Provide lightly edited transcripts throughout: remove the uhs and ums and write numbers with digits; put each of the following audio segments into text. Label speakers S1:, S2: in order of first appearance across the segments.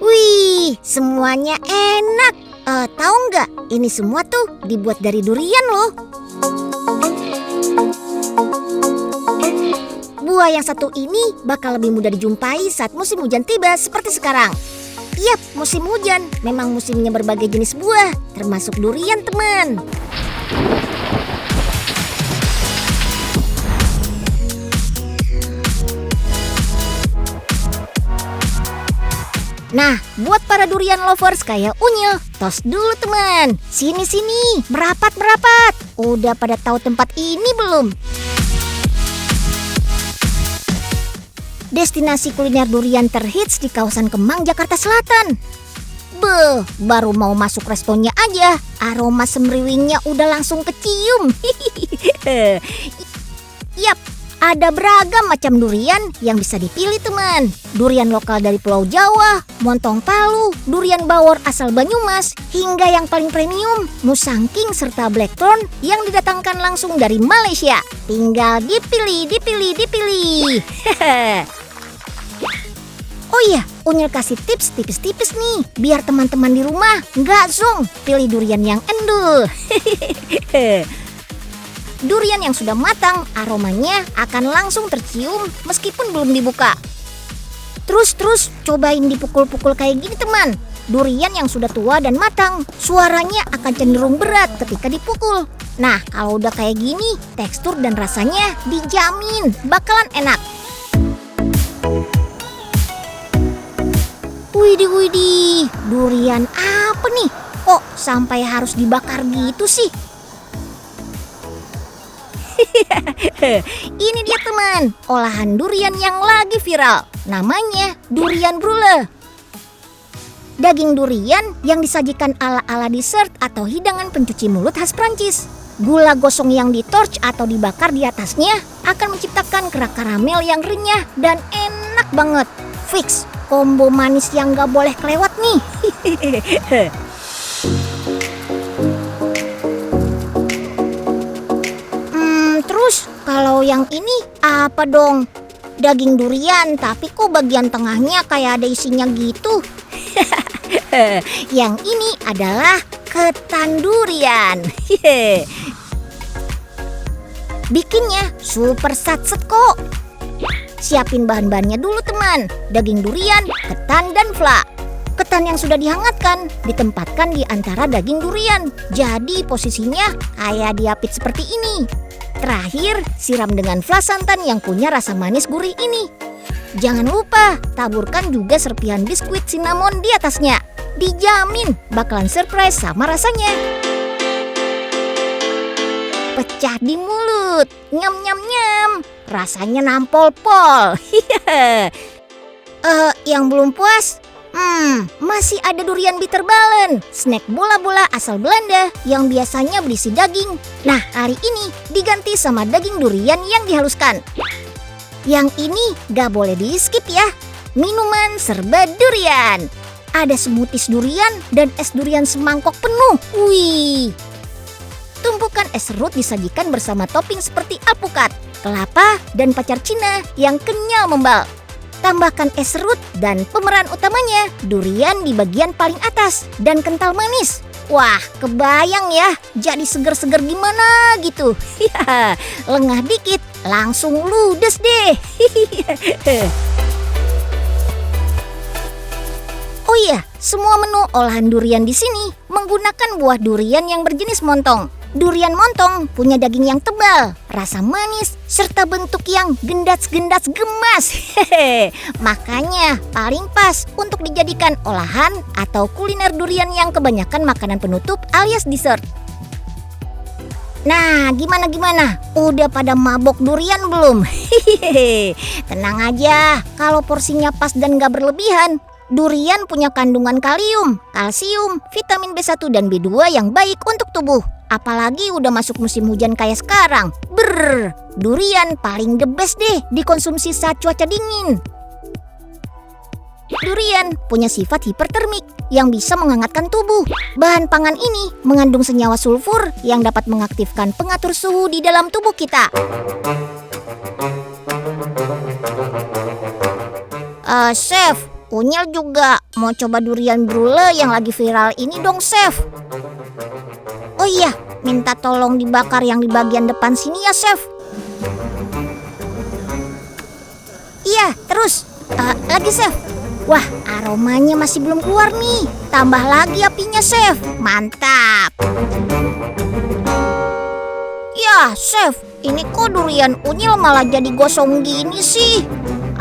S1: Wih, semuanya enak. Tahu nggak? Ini semua tuh dibuat dari durian loh. Buah yang satu ini bakal lebih mudah dijumpai saat musim hujan tiba seperti sekarang. Yap, musim hujan. Memang musimnya berbagai jenis buah, termasuk durian, teman. Nah, buat para durian lovers kayak Unyil, tos dulu teman. Sini, merapat. Udah pada tahu tempat ini belum? Destinasi kuliner durian terhits di kawasan Kemang, Jakarta Selatan. Beuh, baru mau masuk restonya aja, aroma semriwingnya udah langsung kecium. Yap, ada beragam macam durian yang bisa dipilih teman. Durian lokal dari Pulau Jawa, Montong Palu, durian bawor asal Banyumas, hingga yang paling premium, Musangking serta Blackthorn yang didatangkan langsung dari Malaysia. Tinggal dipilih. Oh iya, Unyil kasih tips tipis-tipis nih, biar teman-teman di rumah nggak zong pilih durian yang endul. Durian yang sudah matang, aromanya akan langsung tercium meskipun belum dibuka. Terus cobain dipukul-pukul kayak gini teman. Durian yang sudah tua dan matang, suaranya akan cenderung berat ketika dipukul. Nah, kalau udah kayak gini, tekstur dan rasanya dijamin bakalan enak. Widih, durian apa nih? Kok sampai harus dibakar gitu sih? Ini dia teman, olahan durian yang lagi viral. Namanya durian brule. Daging durian yang disajikan ala-ala dessert atau hidangan pencuci mulut khas Prancis. Gula gosong yang ditorch atau dibakar di atasnya akan menciptakan kerak karamel yang renyah dan enak banget. Fix, kombo manis yang gak boleh kelewat nih. Terus kalau yang ini apa dong? Daging durian tapi kok bagian tengahnya kayak ada isinya gitu? Yang ini adalah ketan durian. Bikinnya super satset kok. Siapin bahan-bahannya dulu teman. Daging durian, ketan, dan vla. Ketan yang sudah dihangatkan ditempatkan di antara daging durian. Jadi posisinya kayak diapit seperti ini. Terakhir, siram dengan vla santan yang punya rasa manis gurih ini. Jangan lupa, taburkan juga serpihan biskuit cinnamon di atasnya. Dijamin bakalan surprise sama rasanya. Pecah di mulut, nyam. Rasanya nampol-pol. Yang belum puas? Masih ada durian bitterbalen, snack bola-bola asal Belanda yang biasanya berisi daging. Nah, hari ini diganti sama daging durian yang dihaluskan. Yang ini gak boleh di skip ya. Minuman serba durian. Ada smoothies durian dan es durian semangkok penuh. Wih. Tumpukan es serut disajikan bersama topping seperti alpukat, kelapa, dan pacar Cina yang kenyal membal. Tambahkan es serut dan pemeran utamanya, durian di bagian paling atas dan kental manis. Wah, kebayang ya, jadi seger-seger gimana gitu. Lengah dikit, langsung ludes deh. Oh iya, semua menu olahan durian di sini menggunakan buah durian yang berjenis montong. Durian montong punya daging yang tebal, rasa manis, serta bentuk yang gendas-gendas gemas. Makanya paling pas untuk dijadikan olahan atau kuliner durian yang kebanyakan makanan penutup alias dessert. Nah, gimana? Udah pada mabok durian belum? Tenang aja, kalau porsinya pas dan gak berlebihan. Durian punya kandungan kalium, kalsium, vitamin B1 dan B2 yang baik untuk tubuh. Apalagi udah masuk musim hujan kayak sekarang. Durian paling the best deh dikonsumsi saat cuaca dingin. Durian punya sifat hipertermik yang bisa menghangatkan tubuh. Bahan pangan ini mengandung senyawa sulfur yang dapat mengaktifkan pengatur suhu di dalam tubuh kita. Chef, Unyil juga mau coba durian brule yang lagi viral ini dong, Chef. Oh iya, minta tolong dibakar yang di bagian depan sini ya, Chef. Iya, terus lagi, Chef. Wah, aromanya masih belum keluar nih. Tambah lagi apinya, Chef. Mantap. Ya, Chef, ini kok durian Unyil malah jadi gosong gini sih?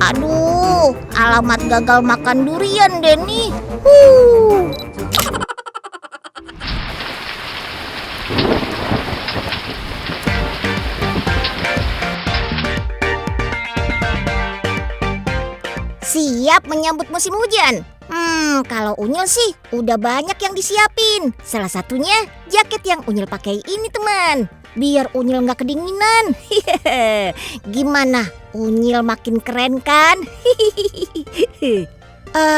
S1: Aduh, alamat gagal makan durian deh nih. Siap menyambut musim hujan. Kalau Unyil sih udah banyak yang disiapin. Salah satunya jaket yang Unyil pakai ini, teman. Biar Unyil nggak kedinginan. Gimana? Unyil makin keren kan?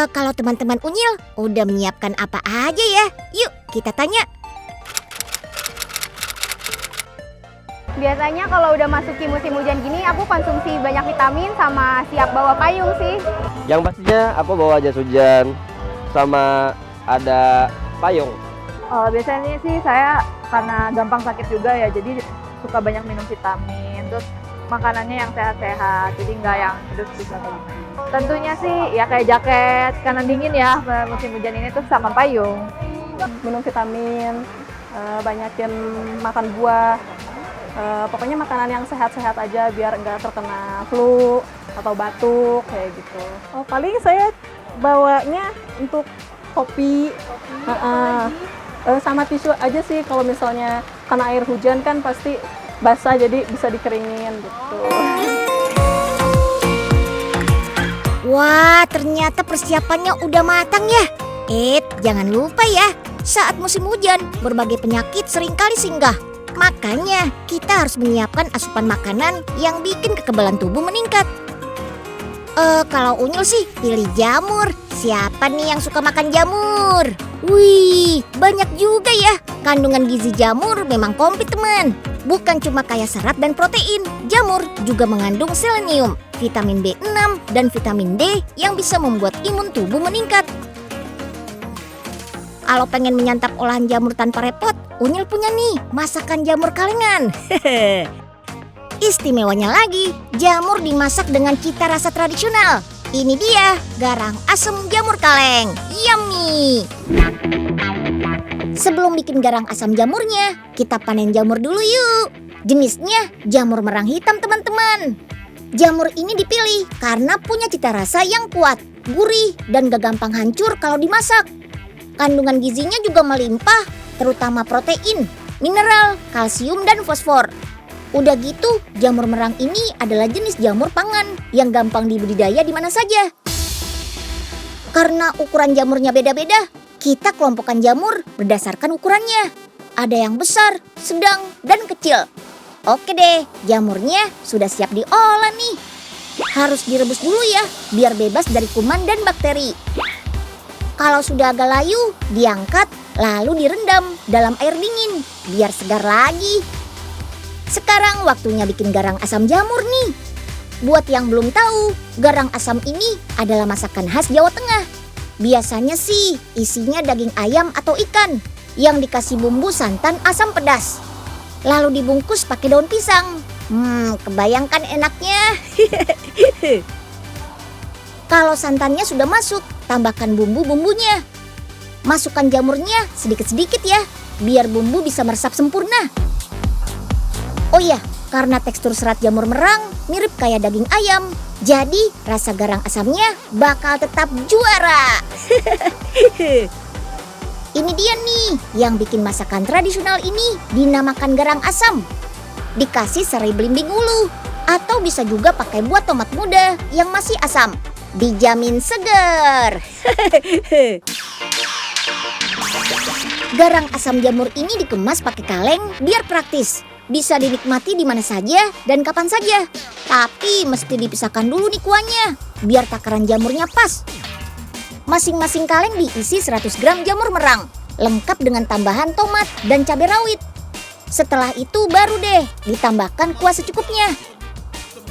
S1: Kalau teman-teman Unyil udah menyiapkan apa aja ya? Yuk kita tanya.
S2: Biasanya kalau udah masuki musim hujan gini, aku konsumsi banyak vitamin sama siap bawa payung sih.
S3: Yang pastinya aku bawa jas hujan sama ada payung.
S4: Biasanya sih saya karena gampang sakit juga ya, jadi suka banyak minum vitamin. Terus makanannya yang sehat-sehat, jadi nggak yang pedes gitu. Tentunya sih ya kayak jaket karena dingin ya musim hujan ini, tuh sama payung. Minum vitamin, banyakin makan buah. Pokoknya makanan yang sehat-sehat aja biar nggak terkena flu atau batuk kayak gitu. Paling saya bawanya untuk kopi. Sama tisu aja sih, kalau misalnya kena air hujan kan pasti basah, jadi bisa dikeringin gitu.
S1: Wah, ternyata persiapannya udah matang ya. Jangan lupa ya, saat musim hujan berbagai penyakit seringkali singgah. Makanya kita harus menyiapkan asupan makanan yang bikin kekebalan tubuh meningkat. Kalau Unyil sih pilih jamur. Siapa nih yang suka makan jamur? Wih, banyak juga ya. Kandungan gizi jamur memang komplit, teman. Bukan cuma kaya serat dan protein, jamur juga mengandung selenium, vitamin B6, dan vitamin D yang bisa membuat imun tubuh meningkat. Kalau pengen menyantap olahan jamur tanpa repot, Unyil punya nih masakan jamur kalengan. Istimewanya lagi, jamur dimasak dengan cita rasa tradisional. Ini dia, garang asem jamur kaleng. Yummy! Sebelum bikin garang asam jamurnya, kita panen jamur dulu yuk. Jenisnya jamur merang hitam, teman-teman. Jamur ini dipilih karena punya cita rasa yang kuat, gurih, dan gak gampang hancur kalau dimasak. Kandungan gizinya juga melimpah, terutama protein, mineral, kalsium, dan fosfor. Udah gitu, jamur merang ini adalah jenis jamur pangan yang gampang dibudidaya di mana saja. Karena ukuran jamurnya beda-beda, kita kelompokkan jamur berdasarkan ukurannya. Ada yang besar, sedang, dan kecil. Oke deh, jamurnya sudah siap diolah nih. Harus direbus dulu ya, biar bebas dari kuman dan bakteri. Kalau sudah agak layu, diangkat lalu direndam dalam air dingin biar segar lagi. Sekarang waktunya bikin garang asam jamur nih. Buat yang belum tahu, garang asam ini adalah masakan khas Jawa Tengah. Biasanya sih isinya daging ayam atau ikan yang dikasih bumbu santan asam pedas. Lalu dibungkus pakai daun pisang. Kebayangkan enaknya. Kalau santannya sudah masuk, tambahkan bumbu-bumbunya. Masukkan jamurnya sedikit-sedikit ya, biar bumbu bisa meresap sempurna. Oh iya, karena tekstur serat jamur merang mirip kayak daging ayam, jadi rasa garang asamnya bakal tetap juara. Ini dia nih yang bikin masakan tradisional ini dinamakan garang asam. Dikasih serai belimbing ulu, atau bisa juga pakai buah tomat muda yang masih asam. Dijamin segar. Garang asam jamur ini dikemas pakai kaleng biar praktis. Bisa dinikmati di mana saja dan kapan saja. Tapi mesti dipisahkan dulu nih kuahnya, biar takaran jamurnya pas. Masing-masing kaleng diisi 100 gram jamur merang, lengkap dengan tambahan tomat dan cabai rawit. Setelah itu baru deh ditambahkan kuah secukupnya.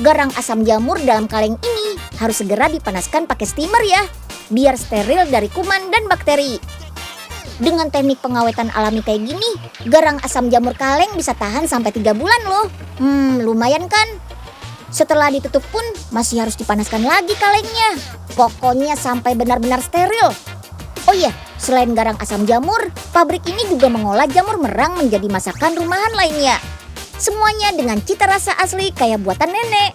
S1: Garang asam jamur dalam kaleng ini harus segera dipanaskan pakai steamer ya, biar steril dari kuman dan bakteri. Dengan teknik pengawetan alami kayak gini, garang asam jamur kaleng bisa tahan sampai 3 bulan loh. Lumayan kan? Setelah ditutup pun masih harus dipanaskan lagi kalengnya. Pokoknya sampai benar-benar steril. Oh iya, selain garang asam jamur, pabrik ini juga mengolah jamur merang menjadi masakan rumahan lainnya. Semuanya dengan cita rasa asli kayak buatan nenek.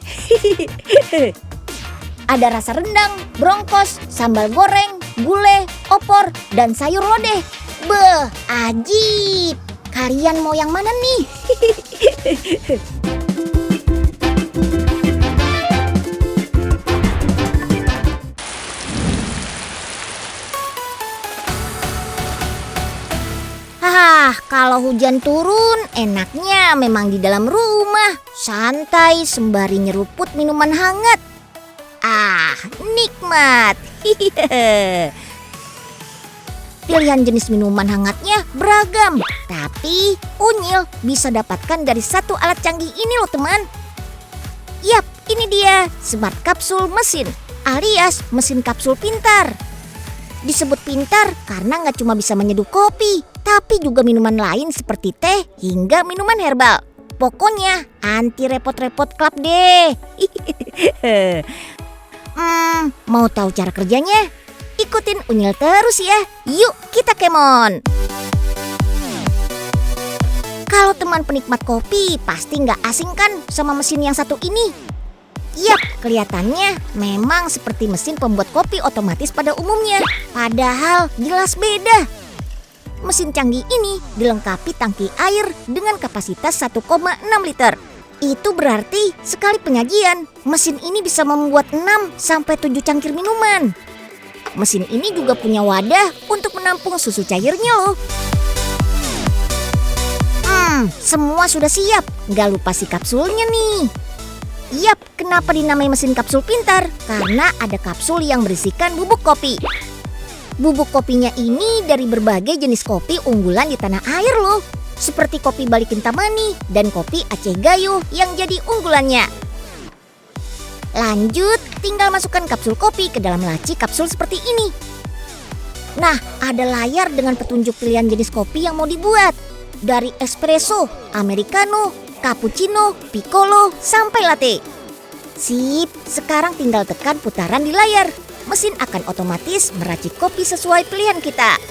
S1: Ada rasa rendang, brongkos, sambal goreng, gulai, opor, dan sayur lodeh. Beh, ajib. Kalian mau yang mana nih? Kalau hujan turun, enaknya memang di dalam rumah, santai sembari nyeruput minuman hangat. Nikmat. Pilihan jenis minuman hangatnya beragam, tapi Unyil bisa dapatkan dari satu alat canggih ini loh teman. Yap, ini dia Smart Kapsul Mesin alias mesin kapsul pintar. Disebut pintar karena nggak cuma bisa menyeduh kopi, tapi juga minuman lain seperti teh hingga minuman herbal. Pokoknya anti repot-repot klap deh. Mau tahu cara kerjanya? Ikutin Unyil terus ya. Yuk kita kemon. Kalau teman penikmat kopi pasti nggak asing kan sama mesin yang satu ini? Yap, kelihatannya memang seperti mesin pembuat kopi otomatis pada umumnya. Padahal jelas beda. Mesin canggih ini dilengkapi tangki air dengan kapasitas 1,6 liter. Itu berarti sekali penyajian, mesin ini bisa membuat 6-7 cangkir minuman. Mesin ini juga punya wadah untuk menampung susu cairnya loh. Semua sudah siap, gak lupa si kapsulnya nih. Yap, kenapa dinamai mesin kapsul pintar? Karena ada kapsul yang berisikan bubuk kopi. Bubuk kopinya ini dari berbagai jenis kopi unggulan di tanah air loh. Seperti kopi Bali Kintamani dan kopi Aceh Gayo yang jadi unggulannya. Lanjut, tinggal masukkan kapsul kopi ke dalam laci kapsul seperti ini. Nah, ada layar dengan petunjuk pilihan jenis kopi yang mau dibuat. Dari espresso, americano, cappuccino, piccolo, sampai latte. Sip, sekarang tinggal tekan putaran di layar. Mesin akan otomatis meracik kopi sesuai pilihan kita.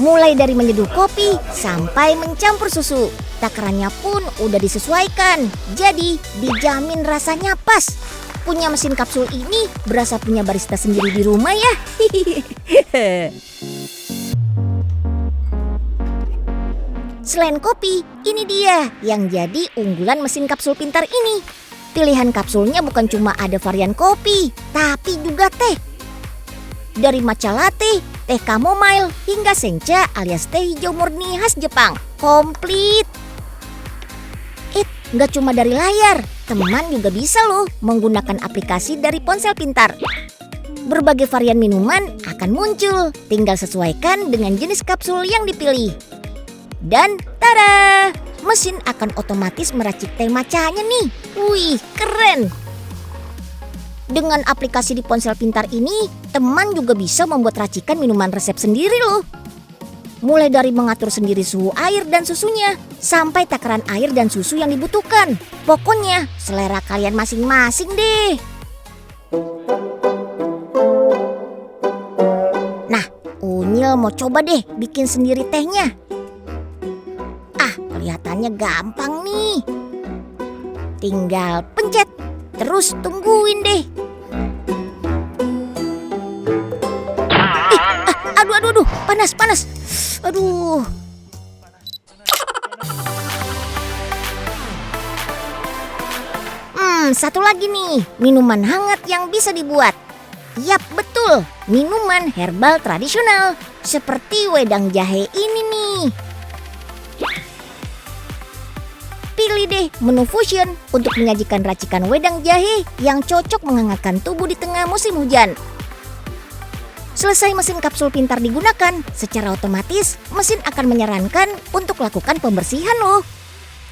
S1: Mulai dari menyeduh kopi sampai mencampur susu. Takarannya pun udah disesuaikan. Jadi dijamin rasanya pas. Punya mesin kapsul ini berasa punya barista sendiri di rumah ya. Selain kopi, ini dia yang jadi unggulan mesin kapsul pintar ini. Pilihan kapsulnya bukan cuma ada varian kopi, tapi juga teh. Dari matcha latte, teh chamomile, hingga sencha alias teh hijau murni khas Jepang. Komplit. Nggak cuma dari layar, teman juga bisa loh menggunakan aplikasi dari ponsel pintar. Berbagai varian minuman akan muncul, tinggal sesuaikan dengan jenis kapsul yang dipilih. Dan tada, mesin akan otomatis meracik teh matchanya nih. Wih, keren. Dengan aplikasi di ponsel pintar ini, teman juga bisa membuat racikan minuman resep sendiri loh. Mulai dari mengatur sendiri suhu air dan susunya, sampai takaran air dan susu yang dibutuhkan. Pokoknya selera kalian masing-masing deh. Nah, Unyil mau coba deh bikin sendiri tehnya. Kelihatannya gampang nih. Tinggal pencet, terus tungguin deh. Aduh, panas. Aduh. Satu lagi nih, minuman hangat yang bisa dibuat. Yap, betul, minuman herbal tradisional seperti wedang jahe ini nih. Pilih deh menu fusion untuk menyajikan racikan wedang jahe yang cocok menghangatkan tubuh di tengah musim hujan. Selesai mesin kapsul pintar digunakan, secara otomatis mesin akan menyarankan untuk lakukan pembersihan loh.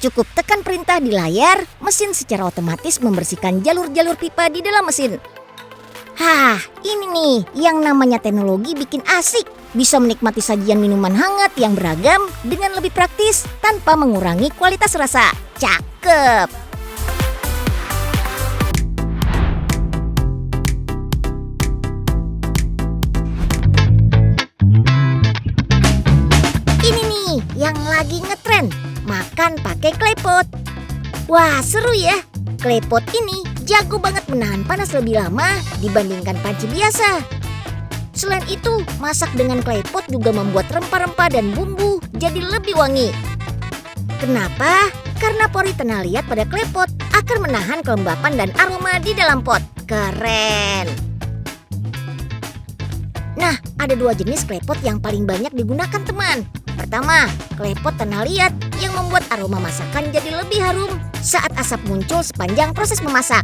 S1: Cukup tekan perintah di layar, mesin secara otomatis membersihkan jalur-jalur pipa di dalam mesin. Hah, ini nih yang namanya teknologi bikin asik. Bisa menikmati sajian minuman hangat yang beragam dengan lebih praktis tanpa mengurangi kualitas rasa. Cakep! Ini nih yang lagi ngetren, makan pakai klepot. Wah, seru ya. Klepot ini jago banget menahan panas lebih lama dibandingkan panci biasa. Selain itu, masak dengan klepot juga membuat rempah-rempah dan bumbu jadi lebih wangi. Kenapa? Karena pori tanah liat pada klepot akan menahan kelembapan dan aroma di dalam pot. Keren! Nah, ada 2 jenis klepot yang paling banyak digunakan, teman. Pertama, klepot tanah liat yang membuat aroma masakan jadi lebih harum saat asap muncul sepanjang proses memasak.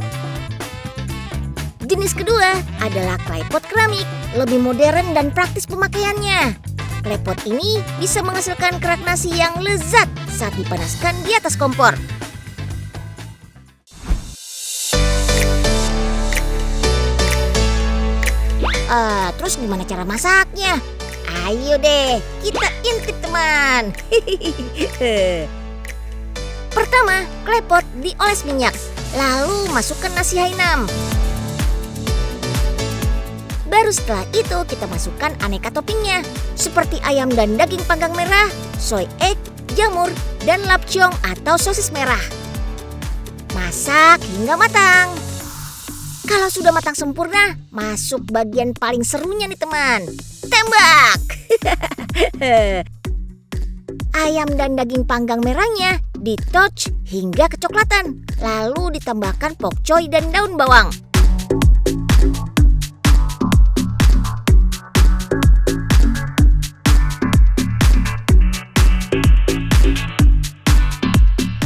S1: Jenis kedua adalah klepot keramik, lebih modern dan praktis pemakaiannya. Klepot ini bisa menghasilkan kerak nasi yang lezat saat dipanaskan di atas kompor. Terus gimana cara masaknya? Ayo deh, kita intip teman. Pertama, klepot dioles minyak, lalu masukkan nasi Hainam. Baru setelah itu kita masukkan aneka toppingnya, seperti ayam dan daging panggang merah, soy egg, jamur, dan lapchong atau sosis merah. Masak hingga matang. Kalau sudah matang sempurna, masuk bagian paling serunya nih teman. Tembak! Ayam dan daging panggang merahnya ditouch hingga kecoklatan, lalu ditambahkan pokcoy dan daun bawang.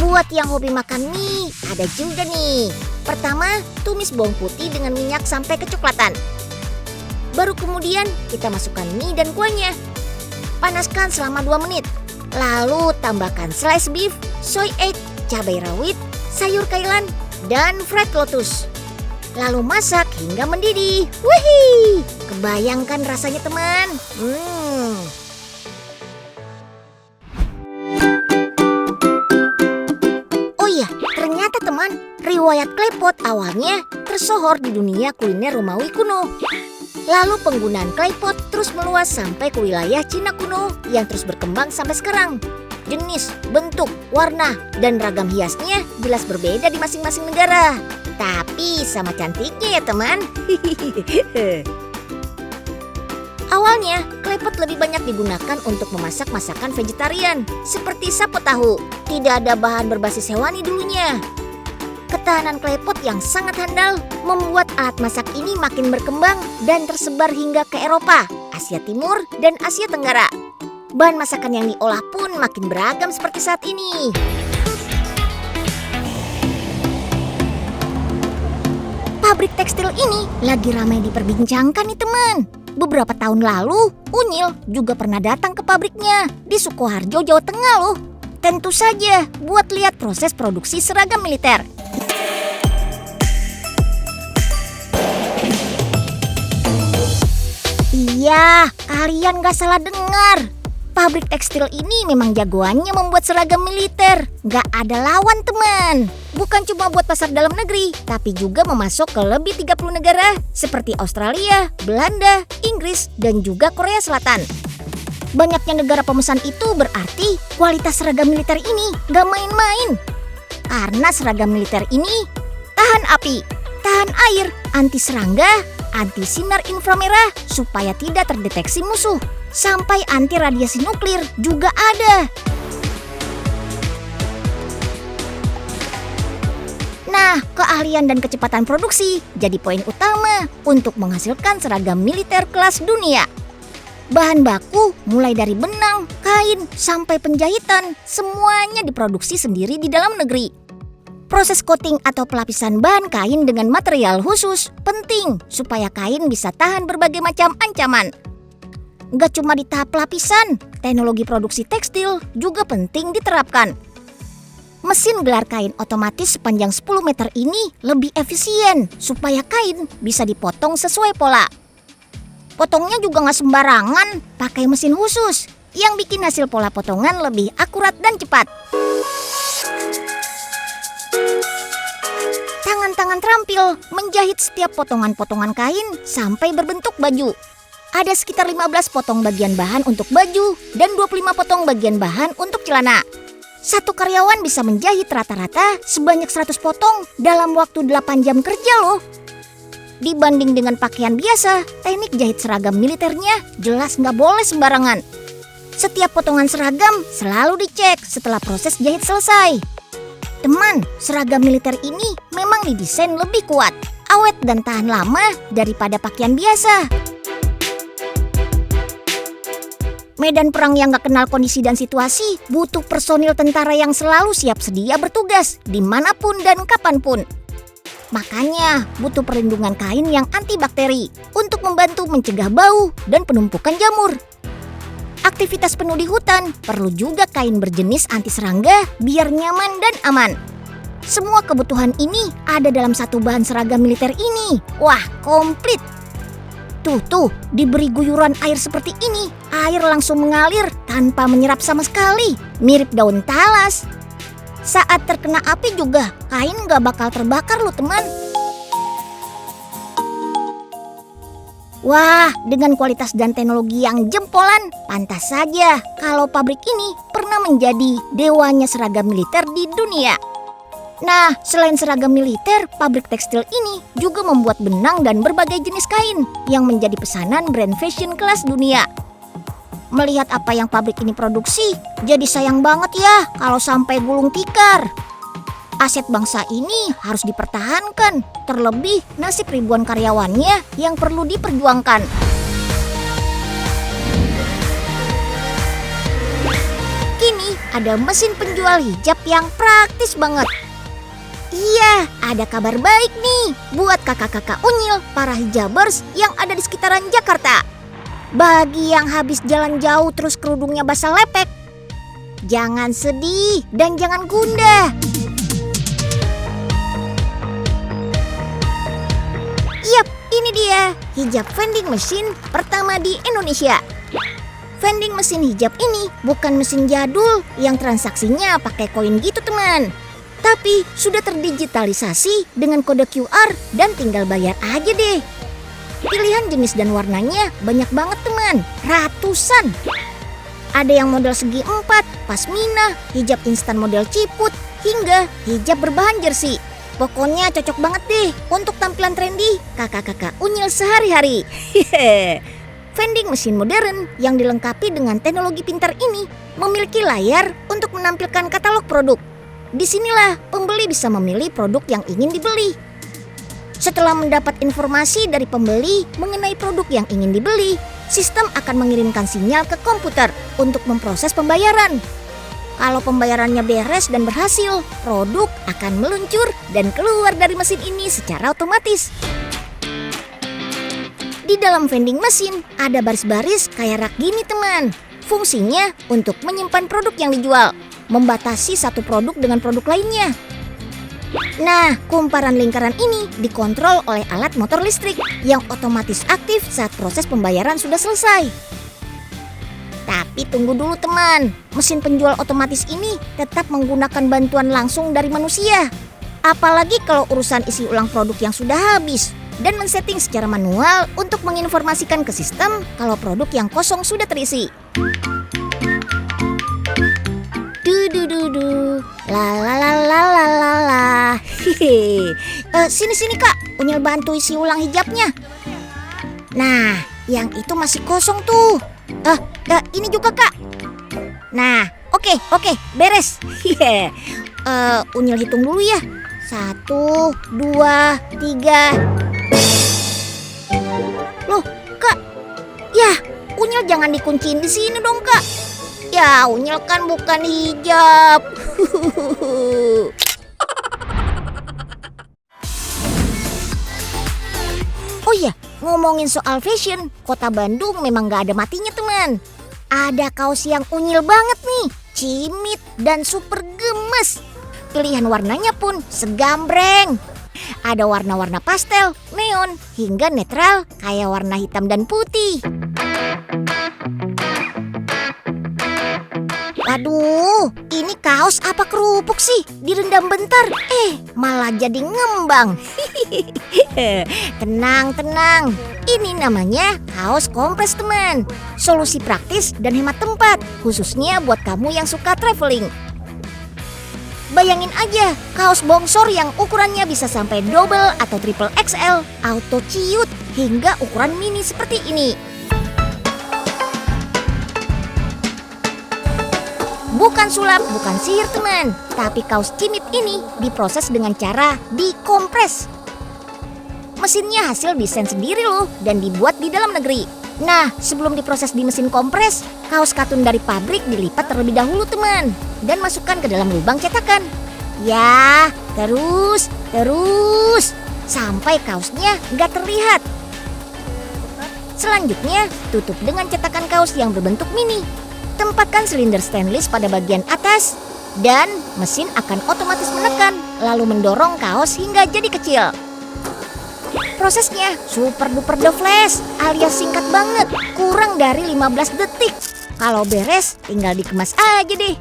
S1: Buat yang hobi makan mie, ada juga nih. Pertama, tumis bawang putih dengan minyak sampai kecoklatan. Baru kemudian kita masukkan mie dan kuahnya. Panaskan selama 2 menit. Lalu tambahkan slice beef, soy egg, cabai rawit, sayur kailan, dan fried lotus. Lalu masak hingga mendidih. Wih, kebayangkan rasanya teman. Oh iya, ternyata teman, riwayat klepot awalnya tersohor di dunia kuliner Romawi kuno. Lalu penggunaan klepot terus meluas sampai ke wilayah Cina kuno yang terus berkembang sampai sekarang. Jenis, bentuk, warna, dan ragam hiasnya jelas berbeda di masing-masing negara. Tapi sama cantiknya ya teman. Awalnya, klepot lebih banyak digunakan untuk memasak masakan vegetarian seperti sapo tahu. Tidak ada bahan berbasis hewani dulunya. Ketahanan klepot yang sangat handal membuat alat masak ini makin berkembang dan tersebar hingga ke Eropa, Asia Timur, dan Asia Tenggara. Bahan masakan yang diolah pun makin beragam seperti saat ini. Pabrik tekstil ini lagi ramai diperbincangkan nih teman. Beberapa tahun lalu, Unyil juga pernah datang ke pabriknya di Sukoharjo, Jawa Tengah loh. Tentu saja buat lihat proses produksi seragam militer. Iya, kalian gak salah dengar. Pabrik tekstil ini memang jagoannya membuat seragam militer. Gak ada lawan teman. Bukan cuma buat pasar dalam negeri, tapi juga memasok ke lebih 30 negara seperti Australia, Belanda, Inggris, dan juga Korea Selatan. Banyaknya negara pemesan itu berarti kualitas seragam militer ini gak main-main. Karena seragam militer ini tahan api, tahan air, anti serangga, anti sinar inframerah supaya tidak terdeteksi musuh, sampai anti radiasi nuklir juga ada. Nah, keahlian dan kecepatan produksi jadi poin utama untuk menghasilkan seragam militer kelas dunia. Bahan baku mulai dari benang, kain, sampai penjahitan, semuanya diproduksi sendiri di dalam negeri. Proses coating atau pelapisan bahan kain dengan material khusus penting supaya kain bisa tahan berbagai macam ancaman. Gak cuma di tahap pelapisan, teknologi produksi tekstil juga penting diterapkan. Mesin gelar kain otomatis sepanjang 10 meter ini lebih efisien supaya kain bisa dipotong sesuai pola. Potongnya juga nggak sembarangan, pakai mesin khusus yang bikin hasil pola potongan lebih akurat dan cepat. Tangan-tangan terampil menjahit setiap potongan-potongan kain sampai berbentuk baju. Ada sekitar 15 potong bagian bahan untuk baju dan 25 potong bagian bahan untuk celana. Satu karyawan bisa menjahit rata-rata sebanyak 100 potong dalam waktu 8 jam kerja loh. Dibanding dengan pakaian biasa, teknik jahit seragam militernya jelas nggak boleh sembarangan. Setiap potongan seragam selalu dicek setelah proses jahit selesai. Teman, seragam militer ini memang didesain lebih kuat, awet dan tahan lama daripada pakaian biasa. Medan perang yang gak kenal kondisi dan situasi butuh personil tentara yang selalu siap sedia bertugas dimanapun dan kapanpun. Makanya butuh perlindungan kain yang antibakteri untuk membantu mencegah bau dan penumpukan jamur. Aktivitas penuh di hutan perlu juga kain berjenis anti serangga biar nyaman dan aman. Semua kebutuhan ini ada dalam satu bahan seragam militer ini. Wah, komplit! Tuh, diberi guyuran air seperti ini, air langsung mengalir tanpa menyerap sama sekali, mirip daun talas. Saat terkena api juga, kain gak bakal terbakar loh teman. Wah, dengan kualitas dan teknologi yang jempolan, pantas saja kalau pabrik ini pernah menjadi dewanya seragam militer di dunia. Nah, selain seragam militer, pabrik tekstil ini juga membuat benang dan berbagai jenis kain yang menjadi pesanan brand fashion kelas dunia. Melihat apa yang pabrik ini produksi, jadi sayang banget ya kalau sampai gulung tikar. Aset bangsa ini harus dipertahankan, terlebih nasib ribuan karyawannya yang perlu diperjuangkan. Kini ada mesin penjual hijab yang praktis banget. Iya, ada kabar baik nih buat kakak-kakak unyil para hijabers yang ada di sekitaran Jakarta. Bagi yang habis jalan jauh terus kerudungnya basah lepek, jangan sedih dan jangan gundah. Yap, ini dia hijab vending machine pertama di Indonesia. Vending mesin hijab ini bukan mesin jadul yang transaksinya pakai koin gitu teman. Tapi sudah terdigitalisasi dengan kode QR dan tinggal bayar aja deh. Pilihan jenis dan warnanya banyak banget teman, ratusan. Ada yang model segi 4, pasmina, hijab instan model ciput, hingga hijab berbahan jersey. Pokoknya cocok banget deh untuk tampilan trendy kakak-kakak unyil sehari-hari. Vending mesin modern yang dilengkapi dengan teknologi pintar ini memiliki layar untuk menampilkan katalog produk. Disinilah pembeli bisa memilih produk yang ingin dibeli. Setelah mendapat informasi dari pembeli mengenai produk yang ingin dibeli, sistem akan mengirimkan sinyal ke komputer untuk memproses pembayaran. Kalau pembayarannya beres dan berhasil, produk akan meluncur dan keluar dari mesin ini secara otomatis. Di dalam vending mesin ada baris-baris kayak rak gini teman. Fungsinya untuk menyimpan produk yang dijual, membatasi satu produk dengan produk lainnya. Nah, kumparan lingkaran ini dikontrol oleh alat motor listrik yang otomatis aktif saat proses pembayaran sudah selesai. Tapi tunggu dulu teman, mesin penjual otomatis ini tetap menggunakan bantuan langsung dari manusia. Apalagi kalau urusan isi ulang produk yang sudah habis dan men-setting secara manual untuk menginformasikan ke sistem kalau produk yang kosong sudah terisi. La. Sini kak, unyil bantu isi ulang hijabnya. Nah, yang itu masih kosong tuh. Ini juga kak. Nah, oke, beres. Unyil hitung dulu ya. 1, 2, 3. Loh, kak. Ya, unyil jangan dikunciin di sini dong kak. Ya, unyil kan bukan hijab. Oh iya, ngomongin soal fashion, kota Bandung memang gak ada matinya teman. Ada kaos yang unyil banget nih, cimit dan super gemes. Pilihan warnanya pun segambreng. Ada warna-warna pastel, neon, hingga netral kayak warna hitam dan putih. Waduh, ini kaos apa kerupuk sih? Direndam bentar, malah jadi ngembang. Tenang. Ini namanya kaos kompres teman. Solusi praktis dan hemat tempat, khususnya buat kamu yang suka traveling. Bayangin aja, kaos bongsor yang ukurannya bisa sampai double atau triple XL, auto ciut, hingga ukuran mini seperti ini. Bukan sulap, bukan sihir teman, tapi kaos cimit ini diproses dengan cara dikompres. Mesinnya hasil desain sendiri loh dan dibuat di dalam negeri. Nah, sebelum diproses di mesin kompres, kaos katun dari pabrik dilipat terlebih dahulu teman dan masukkan ke dalam lubang cetakan. Ya, terus sampai kaosnya nggak terlihat. Selanjutnya, tutup dengan cetakan kaos yang berbentuk mini. Tempatkan silinder stainless pada bagian atas dan mesin akan otomatis menekan lalu mendorong kaos hingga jadi kecil. Prosesnya super duper the flash alias singkat banget, kurang dari 15 detik. Kalau beres tinggal dikemas aja deh.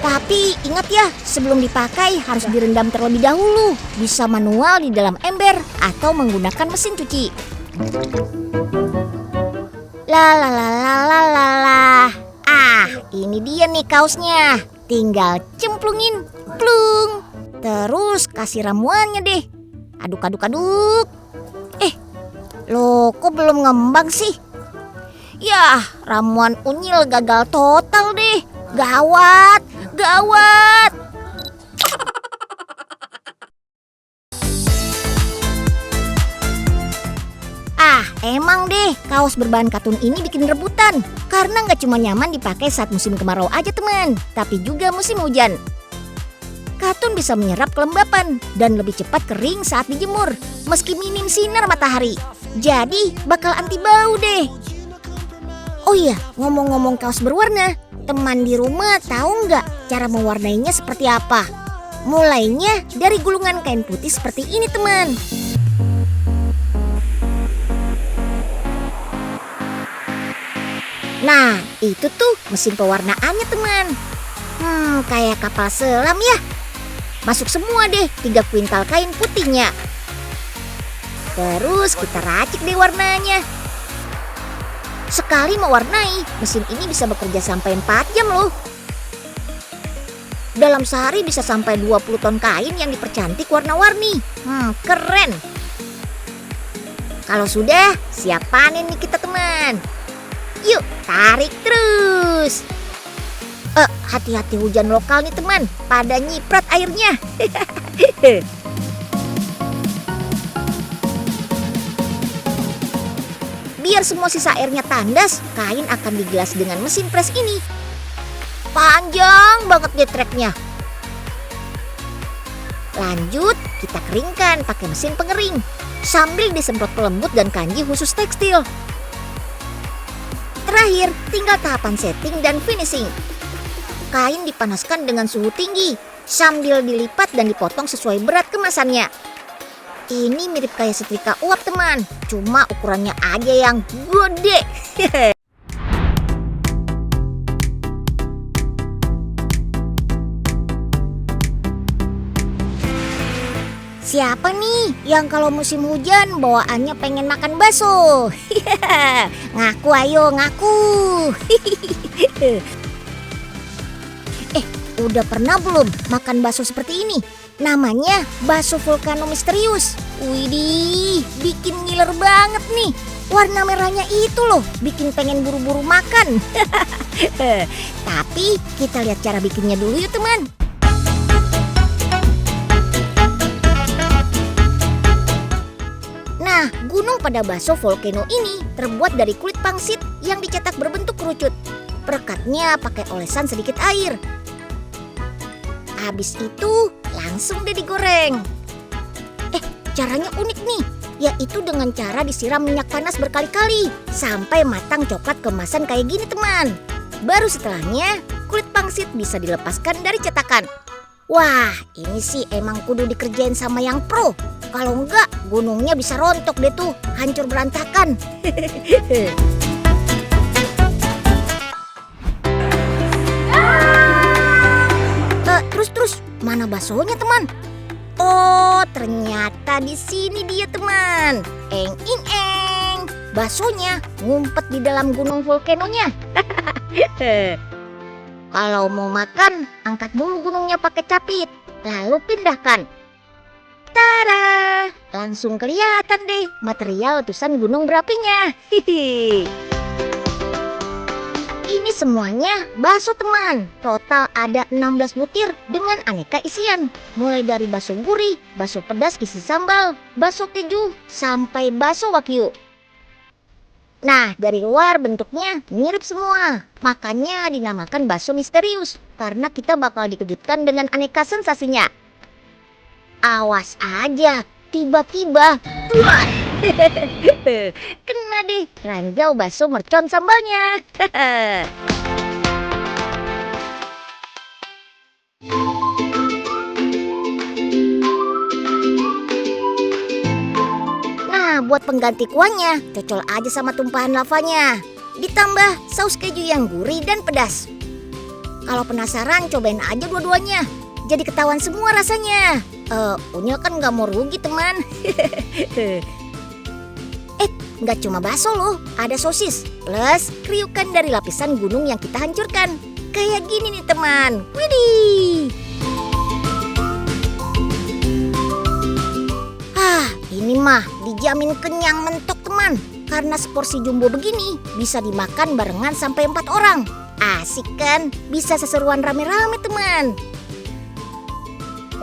S1: Tapi ingat ya, sebelum dipakai harus direndam terlebih dahulu. Bisa manual di dalam ember atau menggunakan mesin cuci. Ini dia nih kaosnya. Tinggal cemplungin, plung. Terus kasih ramuannya deh. Aduk. Loh, kok belum ngembang sih? Yah, ramuan unyil gagal total deh. Gawat. Emang deh, kaos berbahan katun ini bikin rebutan. Karena nggak cuma nyaman dipakai saat musim kemarau aja teman, tapi juga musim hujan. Katun bisa menyerap kelembapan dan lebih cepat kering saat dijemur, meski minim sinar matahari. Jadi bakal anti bau deh. Oh iya, ngomong-ngomong kaos berwarna, teman di rumah tahu nggak cara mewarnainya seperti apa? Mulainya dari gulungan kain putih seperti ini teman. Nah, itu tuh mesin pewarnaannya teman. Kayak kapal selam ya. Masuk semua deh 3 kuintal kain putihnya. Terus kita racik deh warnanya. Sekali mewarnai, mesin ini bisa bekerja sampai 4 jam loh. Dalam sehari bisa sampai 20 ton kain yang dipercantik warna-warni. Keren. Kalau sudah, siap panen nih kita teman. Yuk, tarik terus. Hati-hati hujan lokal nih teman, pada nyiprat airnya. Biar semua sisa airnya tandas, kain akan digilas dengan mesin pres ini. Panjang banget deh treknya. Lanjut, kita keringkan pakai mesin pengering sambil disemprot pelembut dan kanji khusus tekstil. Terakhir, tinggal tahapan setting dan finishing. Kain dipanaskan dengan suhu tinggi sambil dilipat dan dipotong sesuai berat kemasannya. Ini mirip kayak setrika uap teman, cuma ukurannya aja yang gede. Siapa nih yang kalau musim hujan bawaannya pengen makan bakso? Ngaku ayo, ngaku. Udah pernah belum makan bakso seperti ini? Namanya bakso volcano misterius. Widih, bikin ngiler banget nih. Warna merahnya itu loh, bikin pengen buru-buru makan. Tapi kita lihat cara bikinnya dulu yuk teman. Nah, gunung pada bakso volcano ini terbuat dari kulit pangsit yang dicetak berbentuk kerucut. Perekatnya pakai olesan sedikit air. Habis itu langsung deh digoreng. Caranya unik nih, yaitu dengan cara disiram minyak panas berkali-kali sampai matang coklat kemasan kayak gini teman. Baru setelahnya kulit pangsit bisa dilepaskan dari cetakan. Wah, ini sih emang kudu dikerjain sama yang pro. Kalau enggak, gunungnya bisa rontok deh tuh, hancur berantakan. Terus, mana baksonya teman? Oh, ternyata di sini dia teman. Eng ing eng. Baksonya ngumpet di dalam gunung volcanonya. Kalau mau makan, angkat dulu gunungnya pakai capit, lalu pindahkan. Tada! Langsung kelihatan deh material letusan gunung berapinya. Hihi. Ini semuanya bakso teman. Total ada 16 butir dengan aneka isian. Mulai dari bakso gurih, bakso pedas isi sambal, bakso keju, sampai bakso wagyu. Nah, dari luar bentuknya mirip semua. Makanya dinamakan bakso misterius. Karena kita bakal dikejutkan dengan aneka sensasinya. Awas aja, tiba-tiba kena deh ranjau bakso mercon sambalnya. Nah, buat pengganti kuahnya, cocol aja sama tumpahan lavanya. Ditambah saus keju yang gurih dan pedas. Kalau penasaran, cobain aja dua-duanya. Jadi ketahuan semua rasanya. Unyil kan gak mau rugi teman. Nggak cuma bakso loh, ada sosis plus kriukan dari lapisan gunung yang kita hancurkan. Kayak gini nih teman. Widih. Ini mah dijamin kenyang mentok teman. Karena seporsi jumbo begini bisa dimakan barengan sampai 4 orang. Asik kan? Bisa seseruan rame-rame teman.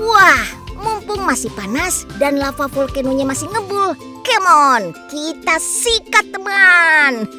S1: Wah, mumpung masih panas dan lava volcanonya masih ngebul. Come on, kita sikat teman.